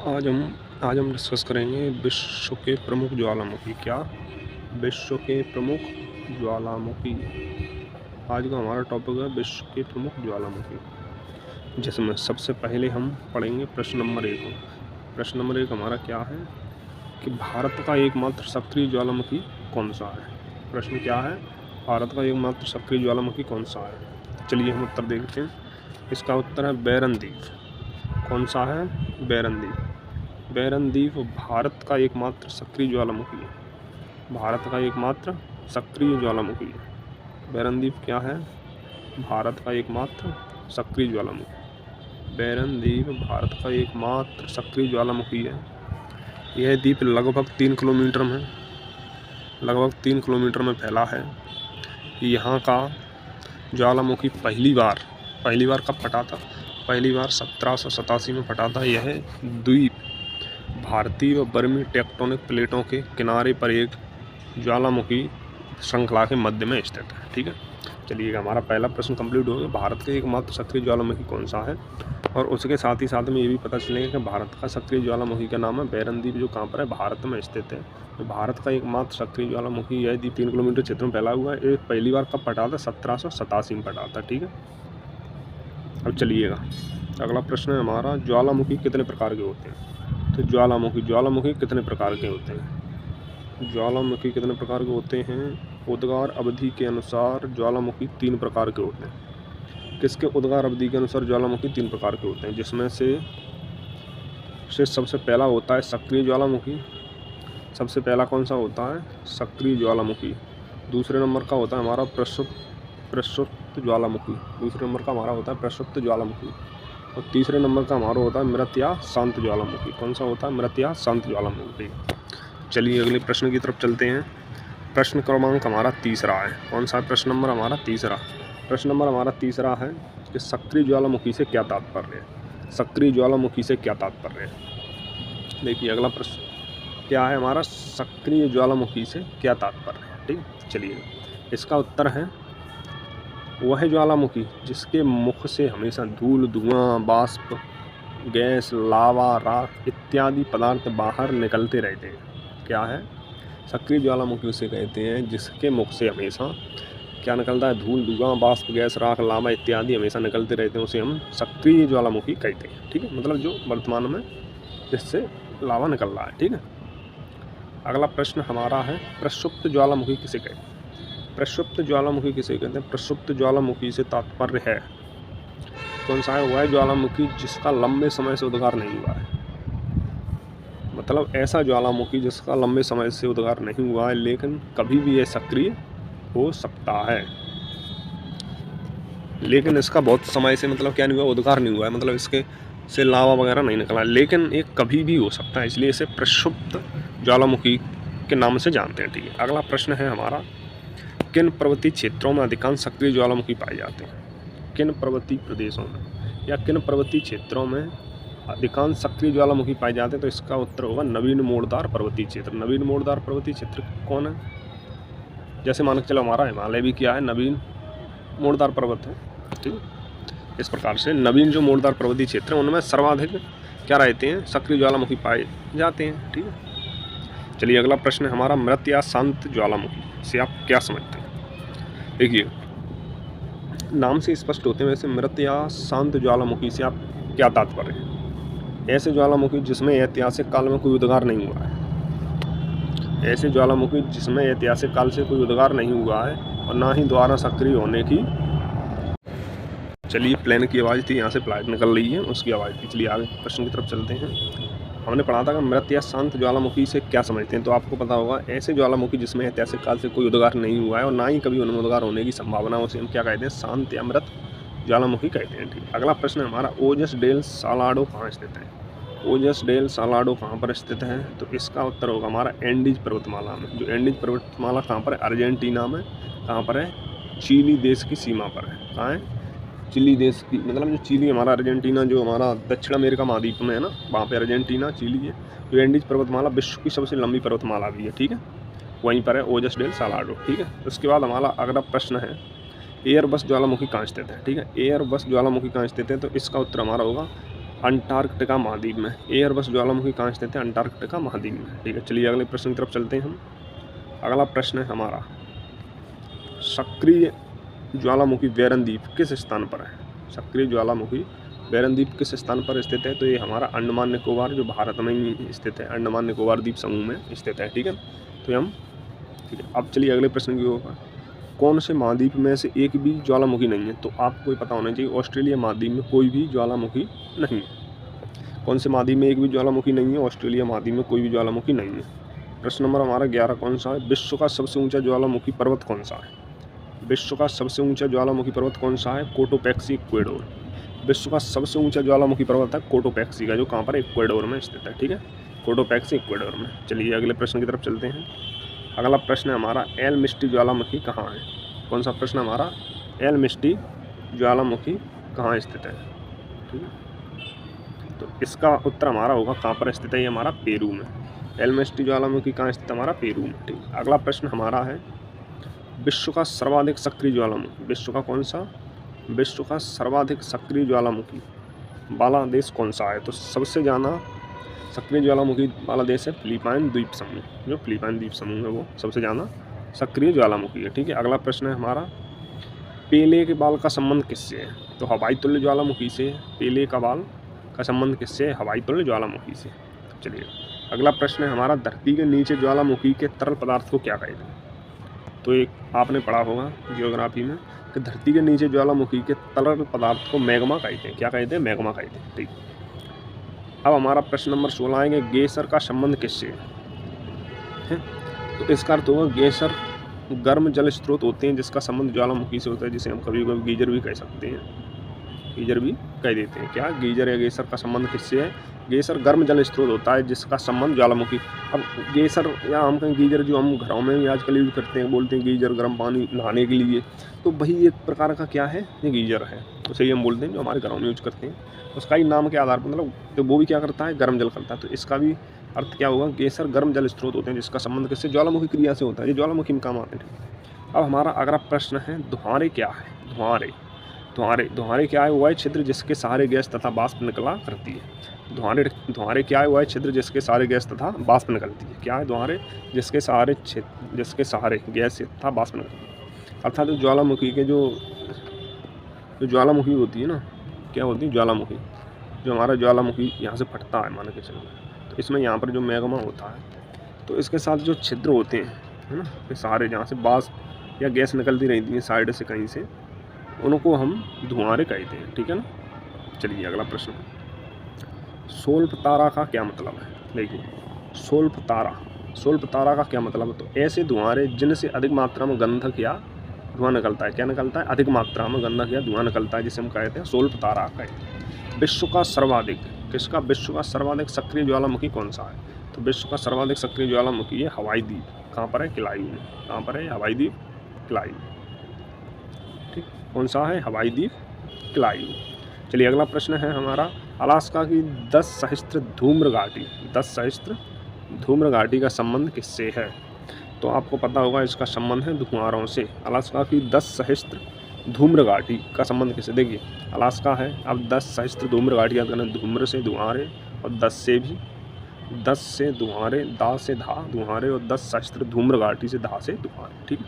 आज हम डिस्कस करेंगे विश्व के प्रमुख ज्वालामुखी। क्या? विश्व के प्रमुख ज्वालामुखी। आज का हमारा टॉपिक है विश्व के प्रमुख ज्वालामुखी, जिसमें सबसे पहले हम पढ़ेंगे प्रश्न नंबर 1। प्रश्न नंबर 1 हमारा क्या है कि भारत का एकमात्र सक्रिय ज्वालामुखी कौन सा है। प्रश्न क्या है? भारत का एकमात्र सक्रिय ज्वालामुखी कौन सा है। चलिए हम उत्तर देखते हैं। इसका उत्तर है बैरन द्वीप। कौन सा है? बैरन द्वीप। बैरन द्वीप भारत का एकमात्र सक्रिय ज्वालामुखी है। भारत का एकमात्र सक्रिय ज्वालामुखी है। बैरन द्वीप क्या है? भारत का एकमात्र सक्रिय ज्वालामुखी। बैरन द्वीप भारत का एकमात्र सक्रिय ज्वालामुखी है। यह द्वीप लगभग 3 किलोमीटर में फैला है। यहाँ का ज्वालामुखी पहली बार कब फटा था? पहली बार 1787 में फटा था। यह द्वीप भारतीय व बर्मी टेक्टोनिक प्लेटों के किनारे पर एक ज्वालामुखी श्रृंखला के मध्य में स्थित है। ठीक है, चलिएगा हमारा पहला प्रश्न कंप्लीट हो गया। भारत के एकमात्र सक्रिय ज्वालामुखी कौन सा है, और उसके साथ ही साथ में ये भी पता चलेगा कि भारत का सक्रिय ज्वालामुखी का नाम है बैरन द्वीप, जो कहाँ पर है? भारत में स्थित है। तो भारत का एकमात्र सक्रिय ज्वालामुखी यह द्वीप 3 किलोमीटर क्षेत्र में फैला हुआ है। ये पहली बार कब फटा था? 1787 में फटा था। ठीक है, अब चलिएगा अगला प्रश्न है हमारा, ज्वालामुखी कितने प्रकार के होते हैं। तो ज्वालामुखी कितने प्रकार के होते हैं? ज्वालामुखी कितने प्रकार के होते हैं? उद्गार अवधि के अनुसार ज्वालामुखी 3 प्रकार के होते हैं। किसके उद्गार अवधि के अनुसार ज्वालामुखी 3 प्रकार के होते हैं? जिसमें से सबसे पहला होता है सक्रिय ज्वालामुखी। सबसे पहला कौन सा होता है? सक्रिय ज्वालामुखी। दूसरे नंबर का होता है हमारा प्रसुप्त ज्वालामुखी। दूसरे नंबर का हमारा होता है प्रसुप्त ज्वालामुखी। और तीसरे नंबर का हमारा होता है मृत या शांत ज्वालामुखी। कौन सा होता है? मृत या शांत ज्वालामुखी। चलिए अगले प्रश्न की तरफ चलते हैं। प्रश्न क्रमांक हमारा तीसरा है। कौन सा प्रश्न नंबर हमारा? तीसरा। प्रश्न नंबर हमारा तीसरा है कि सक्रिय ज्वालामुखी से क्या तात्पर्य है। सक्रिय ज्वालामुखी से क्या तात्पर्य है? देखिए अगला प्रश्न क्या है हमारा, सक्रिय ज्वालामुखी से क्या तात्पर्य है। ठीक, चलिए इसका उत्तर है वह ज्वालामुखी जिसके मुख से हमेशा धूल, धुआं, वाष्प, गैस, लावा, राख इत्यादि पदार्थ बाहर निकलते रहते हैं। क्या है? सक्रिय ज्वालामुखी उसे कहते हैं जिसके मुख से हमेशा क्या निकलता है? धूल, धुआं, वाष्प, गैस, राख, लावा इत्यादि हमेशा निकलते रहते हैं, उसे हम सक्रिय ज्वालामुखी कहते हैं। ठीक है, मतलब जो वर्तमान में जिससे लावा निकल रहा है। ठीक है, अगला प्रश्न हमारा है प्रसुप्त ज्वालामुखी किसे कहते हैं। प्रसुप्त ज्वालामुखी किसे कहते हैं? प्रसुप्त ज्वालामुखी से तात्पर्य है कौन सा है? वह ज्वालामुखी जिसका लंबे समय से उद्गार नहीं हुआ है। मतलब ऐसा ज्वालामुखी जिसका लंबे समय से उद्गार नहीं हुआ है, लेकिन कभी भी यह सक्रिय हो सकता है। लेकिन इसका बहुत समय से मतलब क्या नहीं हुआ? उद्गार नहीं हुआ है, मतलब इसके से लावा वगैरह नहीं निकला, लेकिन ये कभी भी हो सकता है, इसलिए इसे प्रसुप्त ज्वालामुखी के नाम से जानते हैं। ठीक है, अगला प्रश्न है हमारा, किन पर्वतीय क्षेत्रों में अधिकांश सक्रिय ज्वालामुखी पाए जाते हैं। किन पर्वतीय प्रदेशों में या किन पर्वतीय क्षेत्रों में अधिकांश सक्रिय ज्वालामुखी पाए जाते हैं? तो इसका उत्तर होगा नवीन मोड़दार पर्वतीय क्षेत्र। नवीन मोड़दार पर्वतीय क्षेत्र कौन है? जैसे मान के चलो हमारा हिमालय भी क्या है? नवीन मोड़दार पर्वत है। ठीक, इस प्रकार से नवीन जो मोड़दार पर्वतीय क्षेत्र है उनमें सर्वाधिक क्या रहते हैं? सक्रिय ज्वालामुखी पाए जाते हैं। ठीक है, चलिए अगला प्रश्न है हमारा, मृत या शांत ज्वालामुखी से आप क्या समझते हैं। देखिए नाम से स्पष्ट होते हैं, वैसे मृत या शांत ज्वालामुखी से आप क्या तात्पर्य है? ऐसे ज्वालामुखी जिसमें ऐतिहासिक काल में कोई उद्गार नहीं हुआ है। ऐसे ज्वालामुखी जिसमें ऐतिहासिक काल से कोई उद्गार नहीं हुआ है और ना ही दोबारा सक्रिय होने की, चलिए प्लेन की आवाज़ थी, यहाँ से फ्लाइट निकल रही है उसकी आवाज़ थी। चलिए आगे प्रश्न की तरफ चलते हैं। हमने पढ़ा था कि मृत या शांत ज्वालामुखी से क्या समझते हैं, तो आपको पता होगा ऐसे ज्वालामुखी जिसमें ऐतिहासिक काल से कोई उद्गार नहीं हुआ है और ना ही कभी उनमें उद्गार होने की संभावना, उसे हम क्या कहते हैं? शांत या मृत ज्वालामुखी कहते हैं। ठीक, अगला प्रश्न है हमारा, ओजस डेल सालाडो कहाँ स्थित है। ओजस डेल सालाडो कहाँ पर स्थित है? तो इसका उत्तर होगा हमारा एंडीज पर्वतमाला में। जो एंडीज पर्वतमाला कहाँ पर है? अर्जेंटीना में। कहाँ पर है? चिली देश की सीमा पर है। कहाँ है? चिली देश की, मतलब जो चिली हमारा अर्जेंटीना जो हमारा दक्षिण अमेरिका महाद्वीप में है ना, वहाँ पे अर्जेंटीना चिली है। जो एंडीज पर्वतमाला विश्व की सबसे लंबी पर्वतमाला भी है। ठीक है, वहीं पर है ओजस डेल सालाडो। ठीक है, उसके बाद हमारा अगला प्रश्न है, एयरबस ज्वालामुखी कहाँ स्थित है। ठीक है, एयरबस ज्वालामुखी कहाँ स्थित है? तो इसका उत्तर हमारा होगा अंटार्कटिका महाद्वीप में। एयरबस ज्वालामुखी कहाँ स्थित है? अंटार्कटिका महाद्वीप में। ठीक है, चलिए अगले प्रश्न की तरफ चलते हैं हम। अगला प्रश्न है हमारा, सक्रिय ज्वालामुखी बैरन द्वीप किस स्थान पर है? सक्रिय ज्वालामुखी बैरन द्वीप किस स्थान पर स्थित है? तो ये हमारा अंडमान निकोबार, जो भारत में ही स्थित है, अंडमान निकोबार द्वीप समूह में स्थित है। ठीक है, तो हम ठीक है। अब चलिए अगले प्रश्न की ओर। कौन से महाद्वीप में से एक भी ज्वालामुखी नहीं है? तो आपको पता होना चाहिए, ऑस्ट्रेलिया महाद्वीप में कोई भी ज्वालामुखी नहीं है। कौन से महाद्वीप में एक भी ज्वालामुखी नहीं है? ऑस्ट्रेलिया महाद्वीप में कोई भी ज्वालामुखी नहीं है। प्रश्न नंबर हमारा 11 कौन सा है? विश्व का सबसे ऊंचा ज्वालामुखी पर्वत कौन सा है? विश्व का सबसे ऊंचा ज्वालामुखी पर्वत कौन सा है? कोटोपैक्सी, इक्वेडोर। विश्व का सबसे ऊंचा ज्वालामुखी पर्वत है कोटोपैक्सी का, जो कहाँ पर है? इक्वेडोर में स्थित है। ठीक है, कोटोपैक्सी, इक्वेडोर में। चलिए अगले प्रश्न की तरफ चलते हैं। अगला प्रश्न है हमारा, एल मिस्टी ज्वालामुखी कहाँ है? कौन सा प्रश्न हमारा? एल मिस्टी ज्वालामुखी कहाँ स्थित है? ठीक है, तो इसका उत्तर हमारा होगा कहाँ पर स्थित है? ये हमारा पेरू में। एल मिस्टी ज्वालामुखी कहाँ स्थित है? हमारा पेरू में। ठीक, अगला प्रश्न हमारा है, विश्व का सर्वाधिक सक्रिय ज्वालामुखी। विश्व का कौन सा? विश्व का सर्वाधिक सक्रिय ज्वालामुखी वाला देश कौन सा है? तो सबसे ज़्यादा सक्रिय ज्वालामुखी वाला देश है फिलीपाइन द्वीप समूह। जो फिलीपाइन द्वीप समूह है वो सबसे ज़्यादा सक्रिय ज्वालामुखी है। ठीक है, अगला प्रश्न है हमारा, पेले के बाल का संबंध किससे है? तो हवाई तुल्य ज्वालामुखी से। पेले का बाल का संबंध किससे है? हवाई तुल्य ज्वालामुखी से। चलिए अगला प्रश्न है हमारा, धरती के नीचे ज्वालामुखी के तरल पदार्थ को क्या कहते हैं? तो एक आपने पढ़ा होगा जियोग्राफी में कि धरती के नीचे ज्वालामुखी के तरल पदार्थ को मैग्मा कहते हैं। क्या कहते हैं? मैग्मा कहते हैं। ठीक, अब हमारा प्रश्न नंबर 16 आएंगे, गेसर का संबंध किससे है? तो इसका अर्थ होगा, गेसर गर्म जल स्रोत होते हैं जिसका संबंध ज्वालामुखी से होता है, जिसे हम कभी कभी गीजर भी कह सकते हैं, गीजर भी कह देते हैं। क्या गीजर या गेसर का संबंध किससे है? गेसर गर्म जल स्रोत होता है जिसका संबंध ज्वालामुखी। अब गेसर या हम कहें गीजर, जो हम घरों में भी आजकल यूज करते हैं, बोलते हैं गीजर गर्म पानी नहाने के लिए, तो वही एक प्रकार का क्या है? ये गीजर है, उसे ही हम बोलते हैं, जो हमारे घरों में यूज करते हैं। उसका ही नाम के आधार पर मतलब तो वो भी क्या करता है? गर्म जल करता है। तो इसका भी अर्थ क्या होगा? गेसर गर्म जल स्रोत होते हैं जिसका संबंध किससे? ज्वालामुखी क्रिया से होता है। ये ज्वालामुखी में काम आते हैं। अब हमारा अगला प्रश्न है, धुआंरे क्या है? धुआंरे क्या है? वह छिद्र जिसके सहारे गैस तथा वाष्प निकला करती है। धुआंरे क्या है? वह छिद्र जिसके सहारे गैस तथा वाष्प निकलती है। क्या है धुआंरे? जिसके सहारे गैस तथा वाष्प निकलती है। अर्थात ज्वालामुखी के जो ज्वालामुखी होती है ना, क्या होती है? ज्वालामुखी, जो हमारा ज्वालामुखी यहाँ से फटता है, मान के चलो, तो इसमें यहाँ पर जो मैग्मा होता है, तो इसके साथ जो छिद्र होते हैं, है ना, ये सारे जहाँ से वाष्प या गैस निकलती रहती है साइड से कहीं से, उनको हम धुआंरे कहते हैं। ठीक है ना। चलिए अगला प्रश्न, सोल्फतारा का क्या मतलब है? देखिए, सोल्फतारा का क्या मतलब है? तो ऐसे धुआंरे जिनसे अधिक मात्रा में गंधक या धुआं निकलता है। क्या निकलता है? अधिक मात्रा में गंधक या धुआं निकलता है, जिसे हम कहते हैं सोल्फतारा कहते हैं। विश्व का सर्वाधिक किसका? विश्व का सर्वाधिक सक्रिय ज्वालामुखी कौन सा है? तो विश्व का सर्वाधिक सक्रिय ज्वालामुखी है हवाई द्वीप। कहाँ पर है? किलायू में। कहाँ पर है? हवाई द्वीप किलायू। ठीक, कौन सा है? हवाई द्वीप किलायू। चलिए अगला प्रश्न है हमारा, अलास्का की 10 सहस्त्र धूम्र घाटी का संबंध किससे है? तो आपको पता होगा इसका संबंध है धुआंरों से। अलास्का की 10 सहस्त्र धूम्र घाटी का संबंध किससे? देखिए, अलास्का है, अब 10 सहस्त्र धूम्र घाटी याद करना, धूम्र से धुआंरे और 10 से भी, 10 से धुआंरे, दा से धा धुआंरे, और 10 सहस्त्र धूम्र घाटी से धा से धुआंरे। ठीक है।